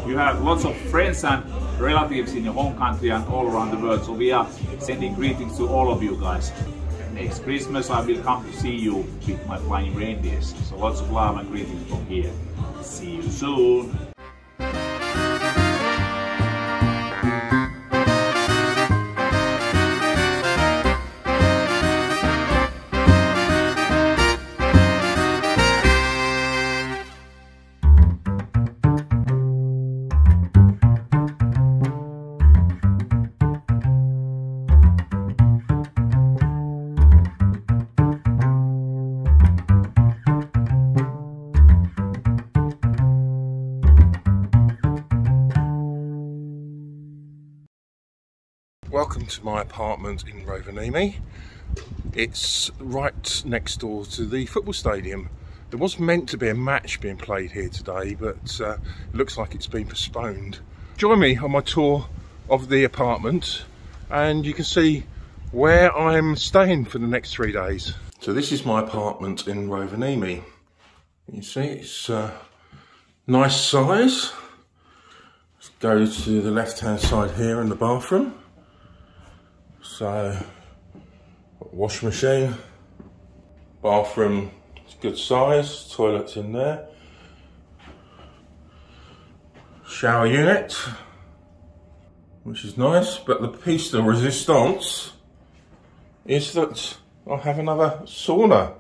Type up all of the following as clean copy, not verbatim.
You have lots of friends and relatives in your home country and all around the world, so we are sending greetings to all of you guys. Next Christmas I will come to see you with my flying reindeers. So lots of love and greetings from here. See you soon! Welcome to my apartment in Rovaniemi. It's right next door to the football stadium. There was meant to be a match being played here today, but it looks like it's been postponed. Join me on my tour of the apartment and you can see where I'm staying for the next 3 days. So this is my apartment in Rovaniemi. You see it's nice size. Let's go to the left hand side here in the bathroom. So, washing machine, bathroom, it's good size, toilet's in there, shower unit, which is nice, but the piece de resistance is that I have another sauna.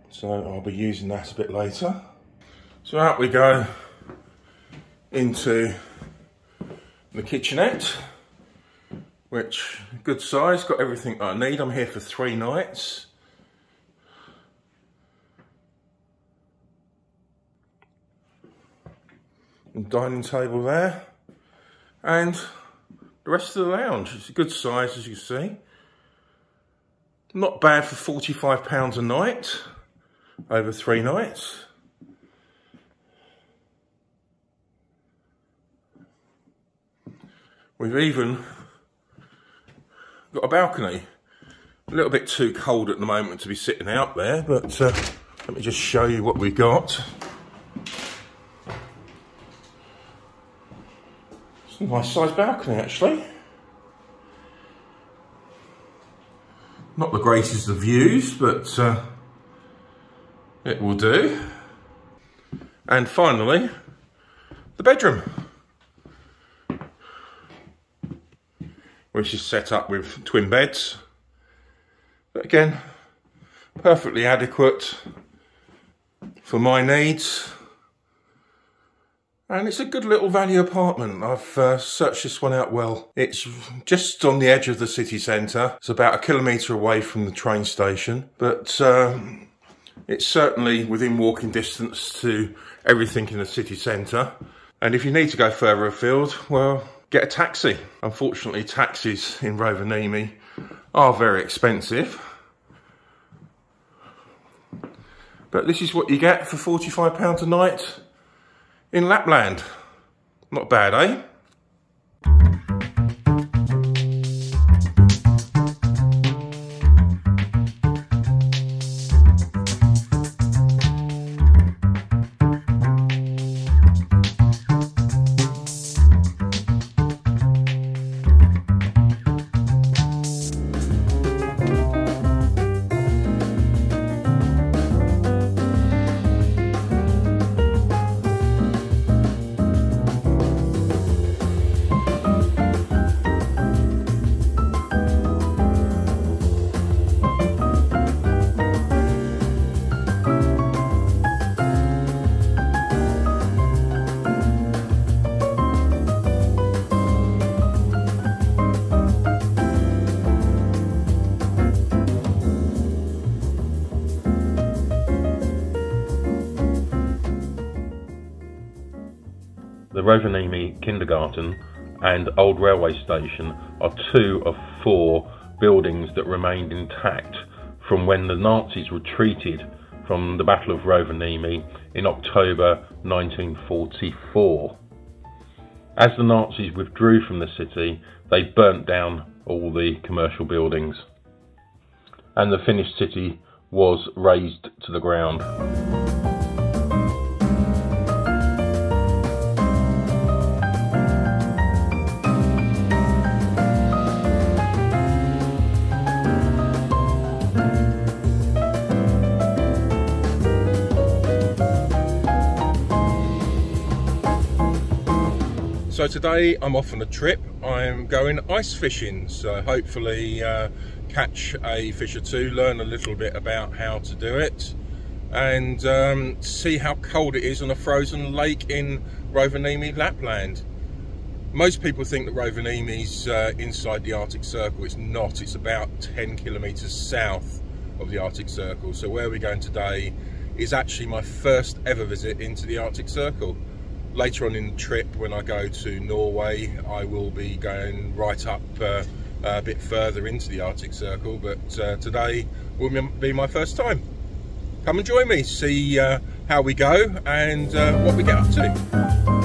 So I'll be using that a bit later. So out we go into the kitchenette, which good size, got everything I need. I'm here for 3 nights. And dining table there, and the rest of the lounge. It's a good size, as you see. Not bad for £45 a night over 3 nights. We've even got a balcony. A little bit too cold at the moment to be sitting out there, but let me just show you what we've got. It's a nice sized balcony actually. Not the greatest of views, but it will do. And finally, the bedroom, which is set up with twin beds, but again, perfectly adequate for my needs. And it's a good little value apartment. I've searched this one out well. It's just on the edge of the city centre. It's about 1 kilometre away from the train station, but it's certainly within walking distance to everything in the city centre. And if you need to go further afield, well, get a taxi. Unfortunately, taxis in Rovaniemi are very expensive. But this is what you get for £45 a night in Lapland. Not bad, eh? The Rovaniemi Kindergarten and Old Railway Station are 2 of 4 buildings that remained intact from when the Nazis retreated from the Battle of Rovaniemi in October 1944. As the Nazis withdrew from the city, they burnt down all the commercial buildings, and the Finnish city was razed to the ground. So today I'm off on a trip. I'm going ice fishing, so hopefully catch a fish or two, learn a little bit about how to do it, and see how cold it is on a frozen lake in Rovaniemi, Lapland. Most people think that Rovaniemi's inside the Arctic Circle. It's not. It's about 10 kilometers south of the Arctic Circle. So where we're going today is actually my first ever visit into the Arctic Circle. Later on in the trip, when I go to Norway, I will be going right up a bit further into the Arctic Circle, but today will be my first time. Come and join me, see how we go and what we get up to.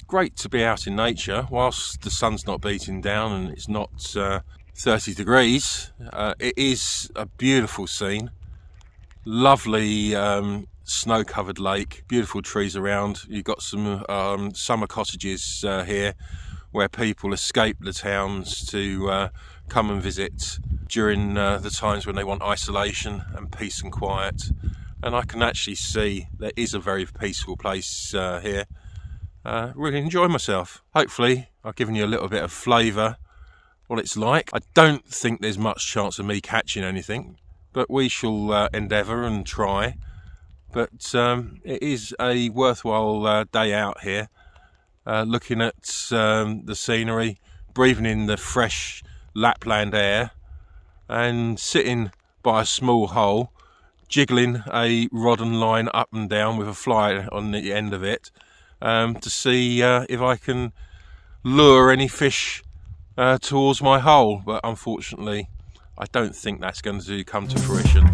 Great to be out in nature whilst the sun's not beating down and it's not 30 degrees. It is a beautiful scene, lovely snow-covered lake, beautiful trees around. You've got some summer cottages here where people escape the towns to come and visit during the times when they want isolation and peace and quiet. And I can actually see there is a very peaceful place here. Really enjoy myself. Hopefully I've given you a little bit of flavour what it's like. I don't think there's much chance of me catching anything, but we shall endeavour and try. But it is a worthwhile day out here, looking at the scenery, breathing in the fresh Lapland air, and sitting by a small hole, jiggling a rod and line up and down with a fly on the end of it, to see if I can lure any fish towards my hole, but unfortunately I don't think that's going to come to fruition.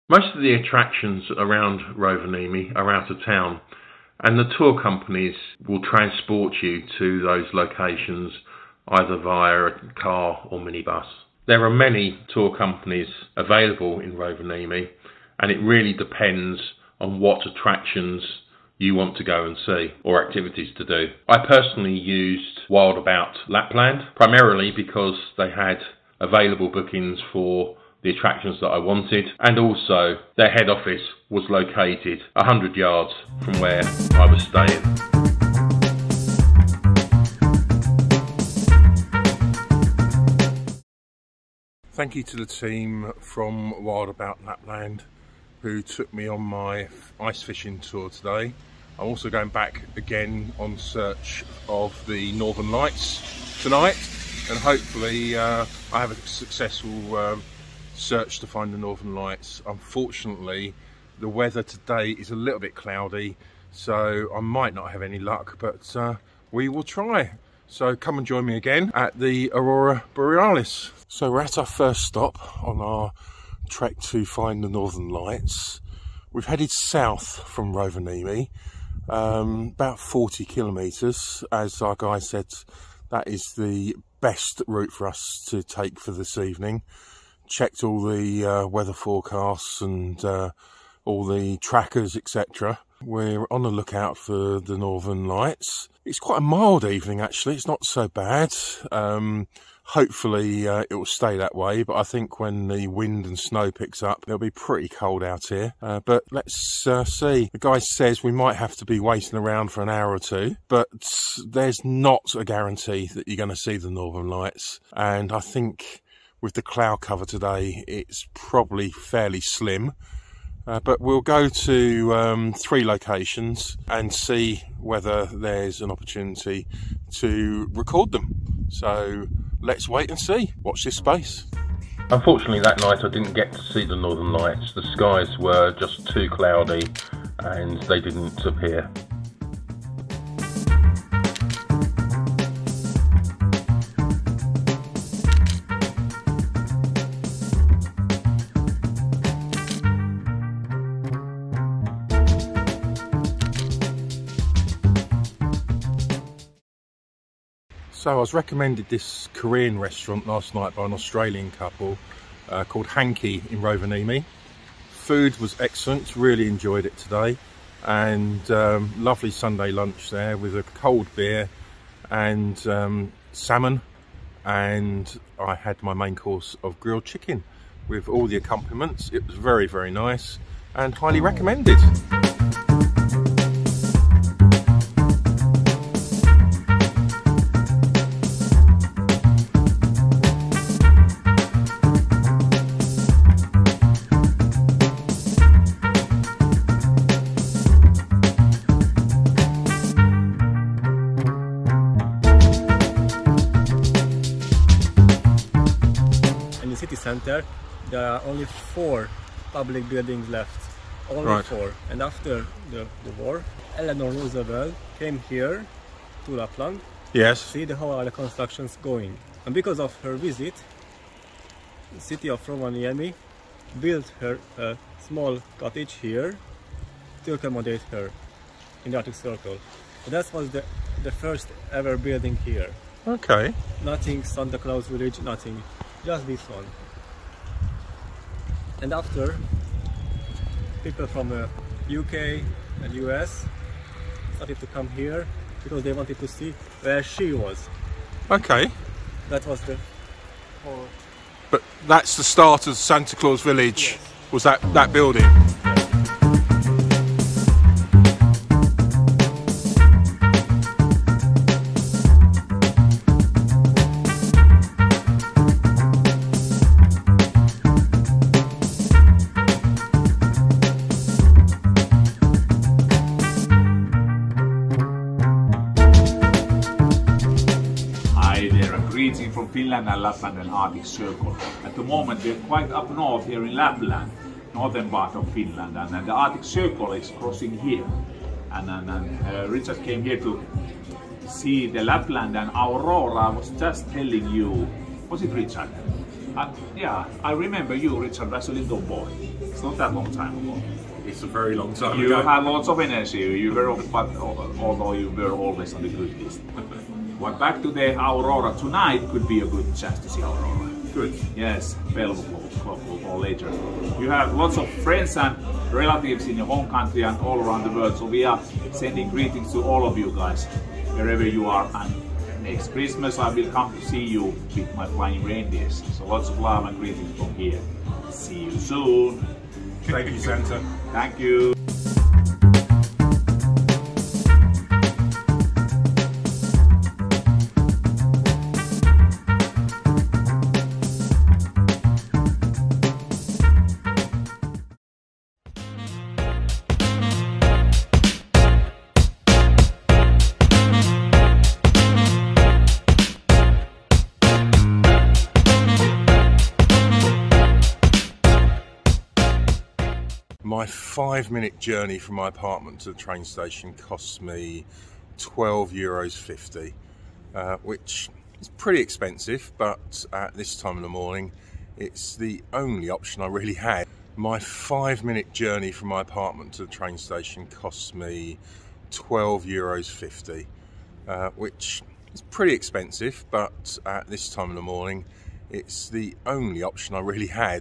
Most of the attractions around Rovaniemi are out of town, and the tour companies will transport you to those locations either via a car or minibus. There are many tour companies available in Rovaniemi, and it really depends on what attractions you want to go and see or activities to do. I personally used Wild About Lapland, primarily because they had available bookings for the attractions that I wanted, and also their head office was located 100 yards from where I was staying. Thank you to the team from Wild About Lapland who took me on my ice fishing tour today. I'm also going back again on search of the Northern Lights tonight, and hopefully I have a successful search to find the Northern Lights. Unfortunately, the weather today is a little bit cloudy, so I might not have any luck, but we will try. So come and join me again at the Aurora Borealis. So we're at our first stop on our trek to find the Northern Lights. We've headed south from Rovaniemi, about 40 kilometres. As our guide said, that is the best route for us to take for this evening. Checked all the weather forecasts and all the trackers, etc. We're on the lookout for the Northern Lights. It's quite a mild evening actually, it's not so bad. Hopefully it will stay that way, but I think when the wind and snow picks up, it'll be pretty cold out here. But let's see. The guy says we might have to be waiting around for an hour or two, but there's not a guarantee that you're going to see the Northern Lights. And I think with the cloud cover today, it's probably fairly slim. But we'll go to 3 locations and see whether there's an opportunity to record them. So let's wait and see. Watch this space. Unfortunately that night I didn't get to see the Northern Lights. The skies were just too cloudy and they didn't appear. So I was recommended this Korean restaurant last night by an Australian couple called Hanky in Rovaniemi. Food was excellent, really enjoyed it today, and lovely Sunday lunch there with a cold beer and salmon, and I had my main course of grilled chicken with all the accompaniments. It was very, very nice and highly recommended. City center, there are only 4 public buildings left, only Right. 4. And after the war, Eleanor Roosevelt came here to Lapland, Yes. see how are the constructions going. And because of her visit, the city of Rovaniemi built her a small cottage here to accommodate her in the Artic Circle. So that was the first ever building here. Okay. Nothing Santa Claus village, nothing. Just this one. And after, people from UK and US started to come here because they wanted to see where she was. Okay. That was the whole... But that's the start of Santa Claus Village, Yes. was that building? Greeting from Finland and Lapland and Artic Circle. At the moment we're quite up north here in Lapland, northern part of Finland, and the Artic Circle is crossing here. And Richard came here to see the Lapland and Aurora. I was just telling you, was it Richard? Yeah, I remember you, Richard, as a little boy. It's not that long time ago. It's a very long time You ago. had lots of energy. You were, but although you were always on the good list. But back to the Aurora. Tonight could be a good chance to see Aurora. Good. Yes, 12 o'clock or later. You have lots of friends and relatives in your home country and all around the world. So we are sending greetings to all of you guys, wherever you are. And next Christmas I will come to see you with my flying reindeers. So lots of love and greetings from here. See you soon. Thank you, Santa. Thank you. My 5-minute journey from my apartment to the train station costs me €12.50, which is pretty expensive, but at this time of the morning it's the only option I really had. My 5-minute journey from my apartment to the train station costs me €12.50, which is pretty expensive, but at this time of the morning it's the only option I really had.